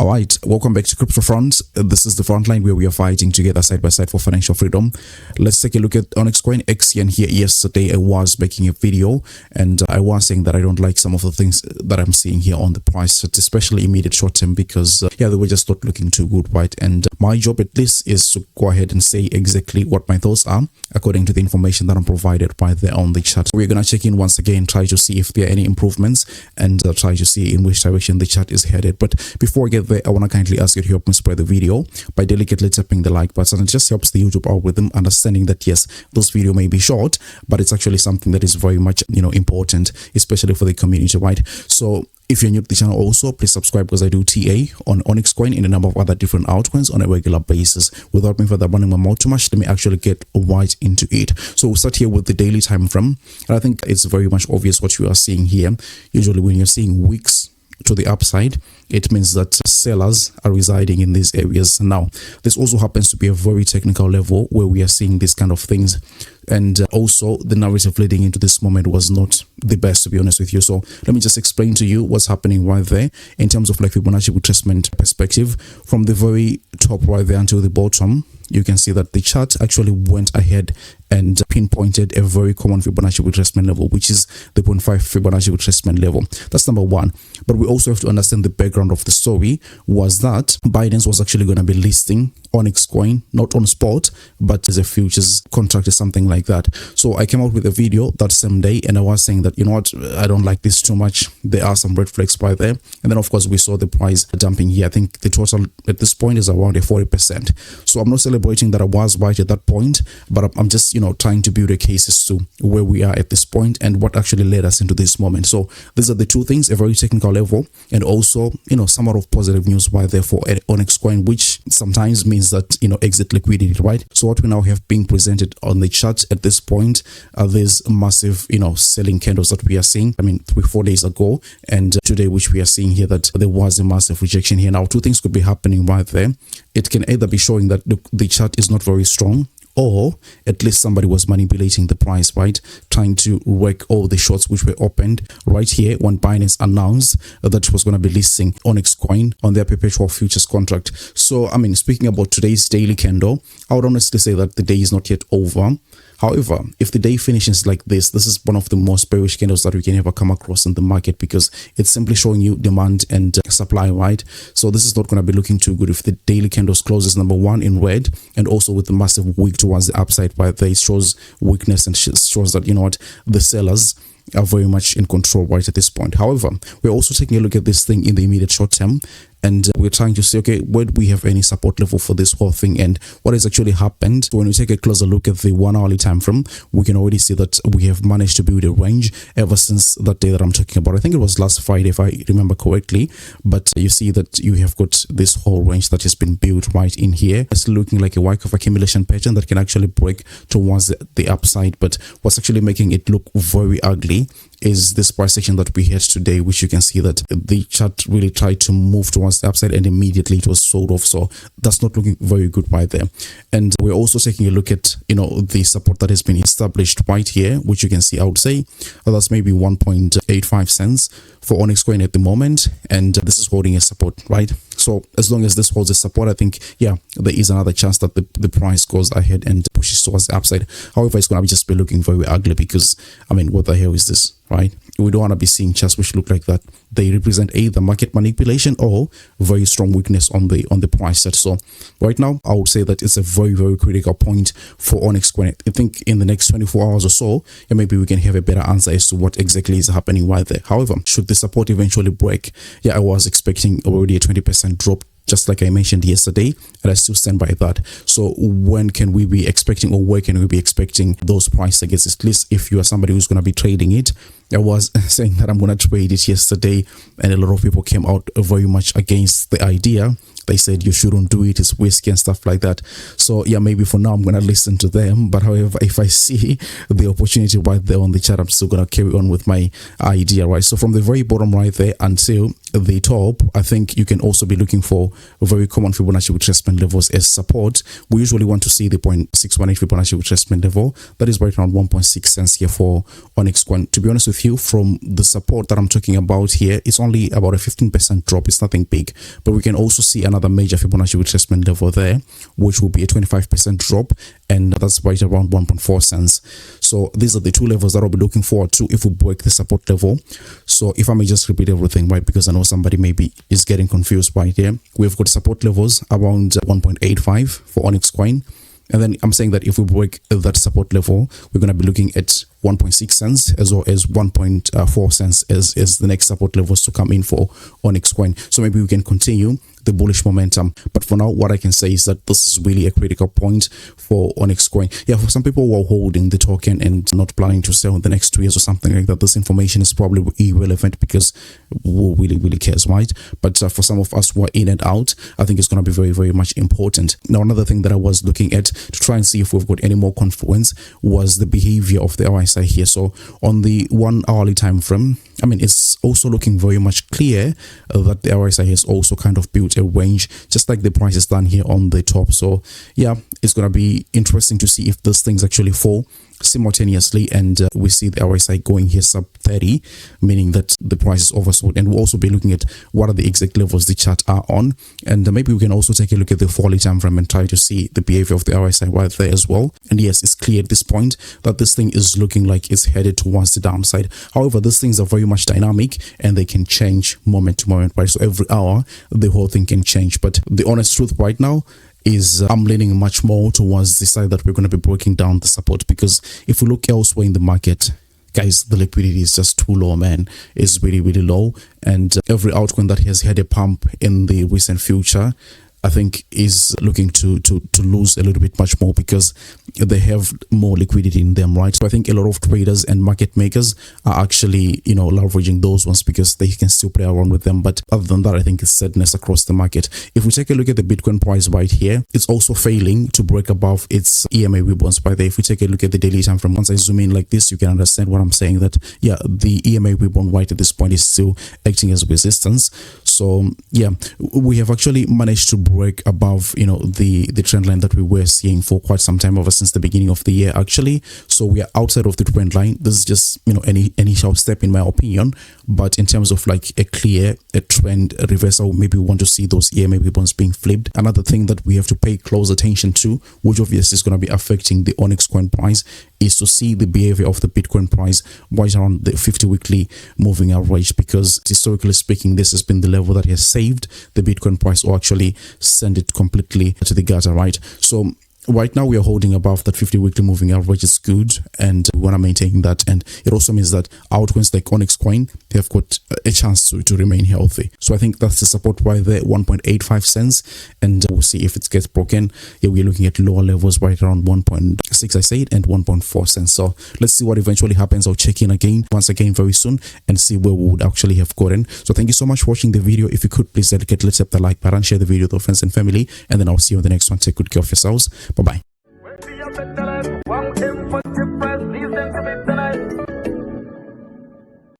All right, welcome back to Crypto Front. This is the front line where we are fighting together side by side for financial freedom. Let's take a look at Onyxcoin. Xcn here. Yesterday I was making a video and I was saying that I don't like some of the things that I'm seeing here on the price, especially immediate short term, because they were just not looking too good, right? And my job at least is to go ahead and say exactly what my thoughts are according to the information that I'm provided by there on the chart. We're gonna check in once again, try to see if there are any improvements and try to see in which direction the chart is headed. But before I get there, I want to kindly ask you to help me spread the video by delicately tapping the like button. It just helps the YouTube algorithm understanding that yes, this video may be short, but it's actually something that is very much important, especially for the community, right? So if you're new to the channel also, please subscribe because I do TA on Onyxcoin and a number of other different altcoins on a regular basis. Without me further running my mouth too much, let me actually get right into it. So we'll start here with the daily time frame. And I think it's very much obvious what you are seeing here. Usually when you're seeing wicks to the upside, it means that sellers are residing in these areas. Now, this also happens to be a very technical level where we are seeing these kind of things. And also the narrative leading into this moment was not the best, to be honest with you. So let me just explain to you what's happening right there in terms of like Fibonacci retracement perspective. From the very top right there until the bottom, you can see that the chart actually went ahead and pinpointed a very common Fibonacci retracement level, which is the 0.5 Fibonacci retracement level. That's number one. But we also have to understand the background of the story was that Binance was actually going to be listing Onyxcoin, not on spot, but as a futures contract or something like that. So I came out with a video that same day and I was saying that, you know what, I don't like this too much. There are some red flags right there. And then of course we saw the price dumping here. I think the total at this point is around a 40%. So I'm not celebrating that I was right at that point, but I'm just, trying to build a case as to where we are at this point and what actually led us into this moment. So these are the two things, a very technical level and also, somewhat of positive news right there for Onyxcoin, which sometimes means that, exit liquidity, right? So what we now have being presented on the chart at this point are these massive, selling candles that we are seeing. I mean, 3-4 days ago and today, which we are seeing here that there was a massive rejection here. Now, two things could be happening right there. It can either be showing that the chart is not very strong, or at least somebody was manipulating the price, right? Trying to wreck all the shorts which were opened right here when Binance announced that it was going to be listing Onyxcoin on their perpetual futures contract. So, I mean, speaking about today's daily candle, I would honestly say that the day is not yet over. However, if the day finishes like this is one of the most bearish candles that we can ever come across in the market because it's simply showing you demand and supply, right? So this is not going to be looking too good if the daily candles closes number one in red and also with the massive wick towards the upside right there. It shows weakness and shows that, the sellers are very much in control right at this point. However, we're also taking a look at this thing in the immediate short term and we're trying to see, okay, where do we have any support level for this whole thing and what has actually happened? So when we take a closer look at the 1 hourly time frame, we can already see that we have managed to build a range ever since that day that I'm talking about. I think it was last Friday if I remember correctly, but you see that you have got this whole range that has been built right in here. It's looking like a Wyckoff accumulation pattern that can actually break towards the upside, but what's actually making it look very ugly is this price action that we had today, which you can see that the chart really tried to move towards the upside and immediately it was sold off. So that's not looking very good right there. And we're also taking a look at, the support that has been established right here, which you can see, I would say that's maybe 1.85 cents for Onyxcoin at the moment. And this is holding a support, right? So as long as this holds a support, I think, yeah, there is another chance that the price goes ahead and pushes towards the upside. However, it's going to just be looking very ugly because, I mean, what the hell is this, right? We don't want to be seeing charts which look like that. They represent either market manipulation or very strong weakness on the price set. So right now, I would say that it's a very, very critical point for Onyxcoin. I think in the next 24 hours or so, and maybe we can have a better answer as to what exactly is happening right there. However, should the support eventually break, yeah, I was expecting already a 20% drop, just like I mentioned yesterday, and I still stand by that. So when can we be expecting, or where can we be expecting those price targets? At least if you are somebody who's going to be trading it. I was saying that I'm going to trade it yesterday, and a lot of people came out very much against the idea. They said you shouldn't do it, it's risky and stuff like that. So yeah, maybe for now I'm going to listen to them, but however, if I see the opportunity right there on the chart, I'm still going to carry on with my idea, right? So from the very bottom right there until the top, I think you can also be looking for very common Fibonacci retracement levels as support. We usually want to see the 0.618 Fibonacci retracement level. That is right around 1.6 cents here for Onyxcoin. To be honest with with you from the support that I'm talking about here. It's only about a 15% drop. It's nothing big, but we can also see another major Fibonacci retracement level there, which will be a 25% drop, and that's right around 1.4 cents. So these are the two levels that I'll be looking forward to if we break the support level. So if I may just repeat everything, right, because I know somebody maybe is getting confused right here. We've got support levels around 1.85 for Onyxcoin. And then I'm saying that if we break that support level, we're going to be looking at 1.6 cents as well as 1.4 cents as the next support levels to come in for Onyxcoin. So maybe we can continue the bullish momentum. But for now, what I can say is that this is really a critical point for Onyxcoin. Yeah, for some people who are holding the token and not planning to sell in the next 2 years or something like that, this information is probably irrelevant because who really cares, right? But for some of us who are in and out, I think it's going to be very much important. Now, another thing that I was looking at to try and see if we've got any more confluence was the behavior of the RSI here. So on the 1 hourly time frame, I mean, it's also looking very much clear that the RSI has also kind of built a range, just like the price is done here on the top. So yeah, it's going to be interesting to see if these things actually fall simultaneously, and we see the RSI going here sub 30, meaning that the price is oversold. And we'll also be looking at what are the exact levels the chart are on, and maybe we can also take a look at the 4-hourly time frame and try to see the behavior of the RSI right there as well. And yes, it's clear at this point that this thing is looking like it's headed towards the downside. However, these things are very much dynamic and they can change moment to moment, right? So every hour the whole thing can change. But the honest truth right now is I'm leaning much more towards the side that we're going to be breaking down the support, because if we look elsewhere in the market, guys, the liquidity is just too low, man. It's really low, and every altcoin that has had a pump in the recent future, I think, is looking to lose a little bit much more because they have more liquidity in them, right? So I think a lot of traders and market makers are actually, you know, leveraging those ones because they can still play around with them. But other than that, I think it's sadness across the market. If we take a look at the Bitcoin price right here, it's also failing to break above its EMA ribbons right there. If we take a look at the daily time frame, once I zoom in like this, you can understand what I'm saying, that yeah, the EMA ribbon right at this point is still acting as resistance. So yeah, we have actually managed to break above, you know, the trend line that we were seeing for quite some time, ever since the beginning of the year actually. So we are outside of the trend line. This is just, you know, any initial step in my opinion, but in terms of like a trend reversal, maybe we want to see those EMA ribbons being flipped. Another thing that we have to pay close attention to, which obviously is going to be affecting the Onyxcoin price, is to see the behavior of the Bitcoin price right around the 50-weekly moving average, because historically speaking, this has been the level that has saved the Bitcoin price, or actually send it completely to the gutter, right? So right now we are holding above that 50-weekly moving average. Is good, and we want to maintain that. And it also means that altcoins like Onyxcoin, they have got a chance to remain healthy. So I think that's the support right there, 1.85 cents, and we'll see if it gets broken. Yeah, we're looking at lower levels right around 1.6, I said, and 1.4 cents. So let's see what eventually happens. I'll check in again once again very soon and see where we would actually have gotten. So thank you so much for watching the video. If you could please dedicate, let's hit the like button, share the video with your friends and family, and then I'll see you on the next one. Take good care of yourselves. Bye bye.